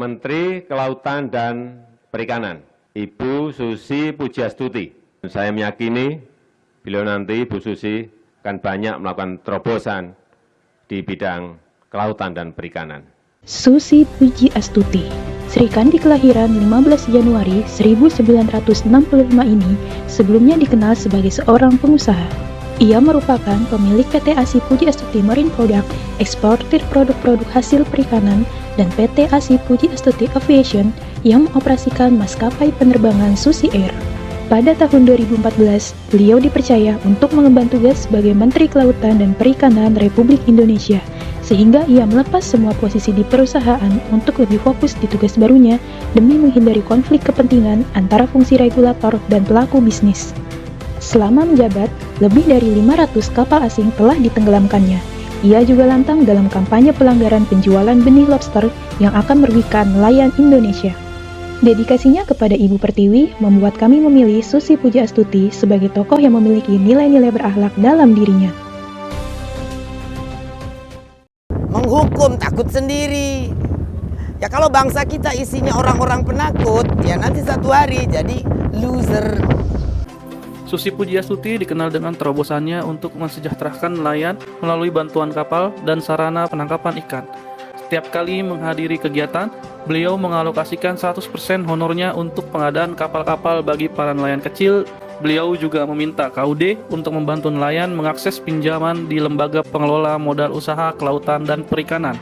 Menteri Kelautan dan Perikanan, Ibu Susi Pujiastuti. Saya meyakini beliau nanti, Ibu Susi, akan banyak melakukan terobosan di bidang kelautan dan perikanan. Susi Pujiastuti, Sri Kandi kelahiran 15 Januari 1965 ini sebelumnya dikenal sebagai seorang pengusaha. Ia merupakan pemilik PT ASI Pujiastuti Marine Product, eksportir produk-produk hasil perikanan, dan PT ASI Pujiastuti Aviation yang mengoperasikan maskapai penerbangan Susi Air. Pada tahun 2014, beliau dipercaya untuk mengemban tugas sebagai Menteri Kelautan dan Perikanan Republik Indonesia, sehingga ia melepas semua posisi di perusahaan untuk lebih fokus di tugas barunya demi menghindari konflik kepentingan antara fungsi regulator dan pelaku bisnis. Selama menjabat, lebih dari 500 kapal asing telah ditenggelamkannya. Ia juga lantang dalam kampanye pelanggaran penjualan benih lobster yang akan merugikan nelayan Indonesia. Dedikasinya kepada Ibu Pertiwi membuat kami memilih Susi Pujiastuti sebagai tokoh yang memiliki nilai-nilai berakhlak dalam dirinya. Menghukum takut sendiri. Ya kalau bangsa kita isinya orang-orang penakut, ya nanti satu hari jadi loser. Susi Pujiastuti dikenal dengan terobosannya untuk mensejahterakan nelayan melalui bantuan kapal dan sarana penangkapan ikan. Setiap kali menghadiri kegiatan, beliau mengalokasikan 100% honornya untuk pengadaan kapal-kapal bagi para nelayan kecil. Beliau juga meminta KUD untuk membantu nelayan mengakses pinjaman di Lembaga Pengelola Modal Usaha Kelautan dan Perikanan.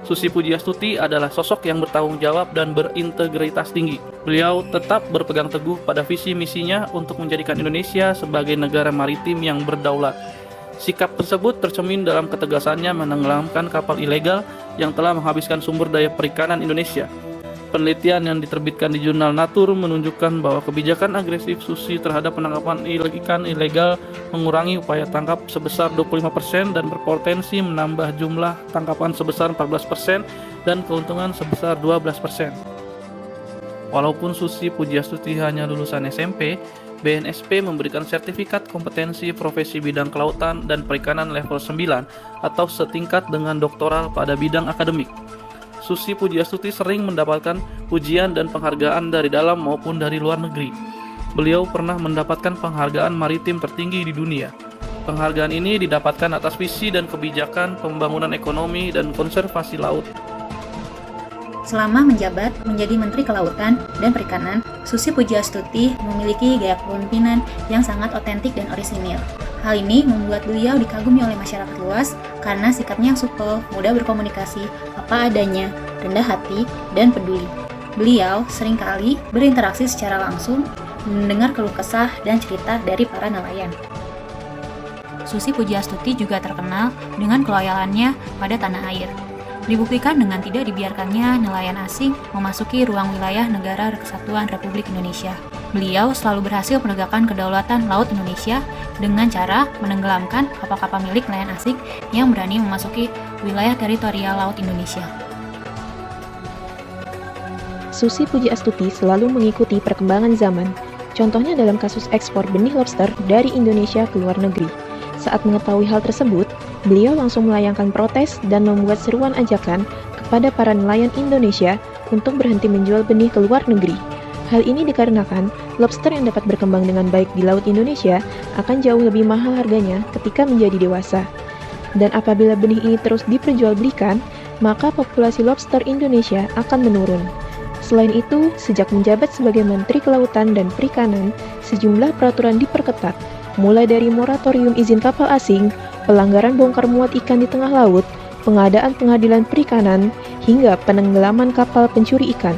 Susi Pujiastuti adalah sosok yang bertanggung jawab dan berintegritas tinggi. Beliau tetap berpegang teguh pada visi misinya untuk menjadikan Indonesia sebagai negara maritim yang berdaulat. Sikap tersebut tercermin dalam ketegasannya menenggelamkan kapal ilegal yang telah menghabiskan sumber daya perikanan Indonesia. Penelitian yang diterbitkan di jurnal Nature menunjukkan bahwa kebijakan agresif Susi terhadap penangkapan ikan ilegal mengurangi upaya tangkap sebesar 25% dan berpotensi menambah jumlah tangkapan sebesar 14% dan keuntungan sebesar 12%. Walaupun Susi Pujiastuti hanya lulusan SMP, BNSP memberikan sertifikat kompetensi profesi bidang kelautan dan perikanan level 9 atau setingkat dengan doktoral pada bidang akademik. Susi Pujiastuti sering mendapatkan pujian dan penghargaan dari dalam maupun dari luar negeri. Beliau pernah mendapatkan penghargaan maritim tertinggi di dunia. Penghargaan ini didapatkan atas visi dan kebijakan pembangunan ekonomi dan konservasi laut. Selama menjabat menjadi Menteri Kelautan dan Perikanan, Susi Pujiastuti memiliki gaya kepemimpinan yang sangat otentik dan orisinil. Hal ini membuat beliau dikagumi oleh masyarakat luas karena sikapnya yang supel, mudah berkomunikasi, apa adanya, rendah hati, dan peduli. Beliau seringkali berinteraksi secara langsung, mendengar keluh kesah dan cerita dari para nelayan. Susi Pujiastuti juga terkenal dengan keloyalannya pada tanah air. Dibuktikan dengan tidak dibiarkannya nelayan asing memasuki ruang wilayah Negara Kesatuan Republik Indonesia. Beliau selalu berhasil menegakkan kedaulatan laut Indonesia dengan cara menenggelamkan kapal-kapal milik nelayan asing yang berani memasuki wilayah teritorial laut Indonesia. Susi Pujiastuti selalu mengikuti perkembangan zaman. Contohnya dalam kasus ekspor benih lobster dari Indonesia ke luar negeri. Saat mengetahui hal tersebut, beliau langsung melayangkan protes dan membuat seruan ajakan kepada para nelayan Indonesia untuk berhenti menjual benih ke luar negeri. Hal ini dikarenakan lobster yang dapat berkembang dengan baik di laut Indonesia akan jauh lebih mahal harganya ketika menjadi dewasa. Dan apabila benih ini terus diperjualbelikan, maka populasi lobster Indonesia akan menurun. Selain itu, sejak menjabat sebagai Menteri Kelautan dan Perikanan, sejumlah peraturan diperketat, mulai dari moratorium izin kapal asing, pelanggaran bongkar muat ikan di tengah laut, pengadaan pengadilan perikanan, hingga penenggelaman kapal pencuri ikan.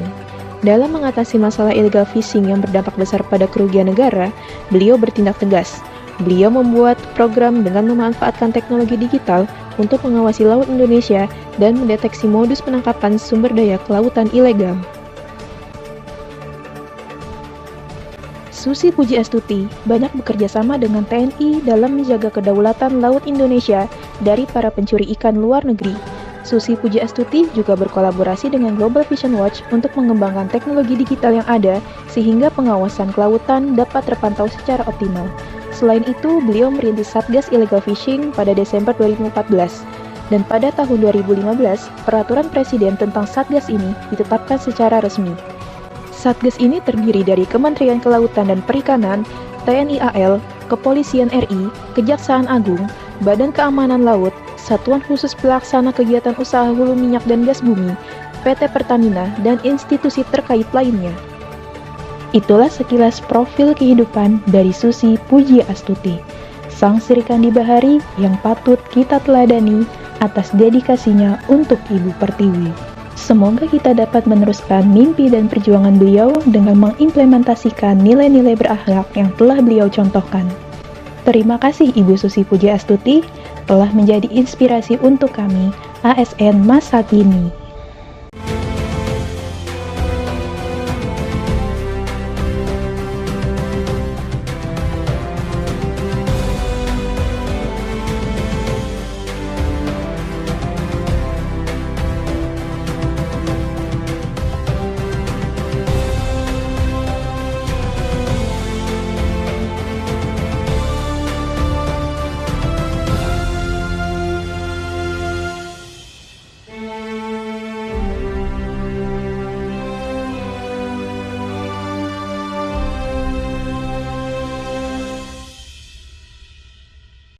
Dalam mengatasi masalah illegal fishing yang berdampak besar pada kerugian negara, beliau bertindak tegas. Beliau membuat program dengan memanfaatkan teknologi digital untuk mengawasi laut Indonesia dan mendeteksi modus penangkapan sumber daya kelautan ilegal. Susi Pujiastuti banyak bekerja sama dengan TNI dalam menjaga kedaulatan laut Indonesia dari para pencuri ikan luar negeri. Susi Pujiastuti juga berkolaborasi dengan Global Vision Watch untuk mengembangkan teknologi digital yang ada sehingga pengawasan kelautan dapat terpantau secara optimal. Selain itu, beliau merintis Satgas Illegal Fishing pada Desember 2014. Dan pada tahun 2015, peraturan presiden tentang Satgas ini ditetapkan secara resmi. Satgas ini terdiri dari Kementerian Kelautan dan Perikanan, TNI AL, Kepolisian RI, Kejaksaan Agung, Badan Keamanan Laut, Satuan Khusus Pelaksana Kegiatan Usaha Hulu Minyak dan Gas Bumi, PT Pertamina, dan institusi terkait lainnya. Itulah sekilas profil kehidupan dari Susi Pujiastuti, sang Sri Kandi Bahari yang patut kita teladani atas dedikasinya untuk Ibu Pertiwi. Semoga kita dapat meneruskan mimpi dan perjuangan beliau dengan mengimplementasikan nilai-nilai berakhlak yang telah beliau contohkan. Terima kasih Ibu Susi Pujiastuti telah menjadi inspirasi untuk kami, ASN masa kini.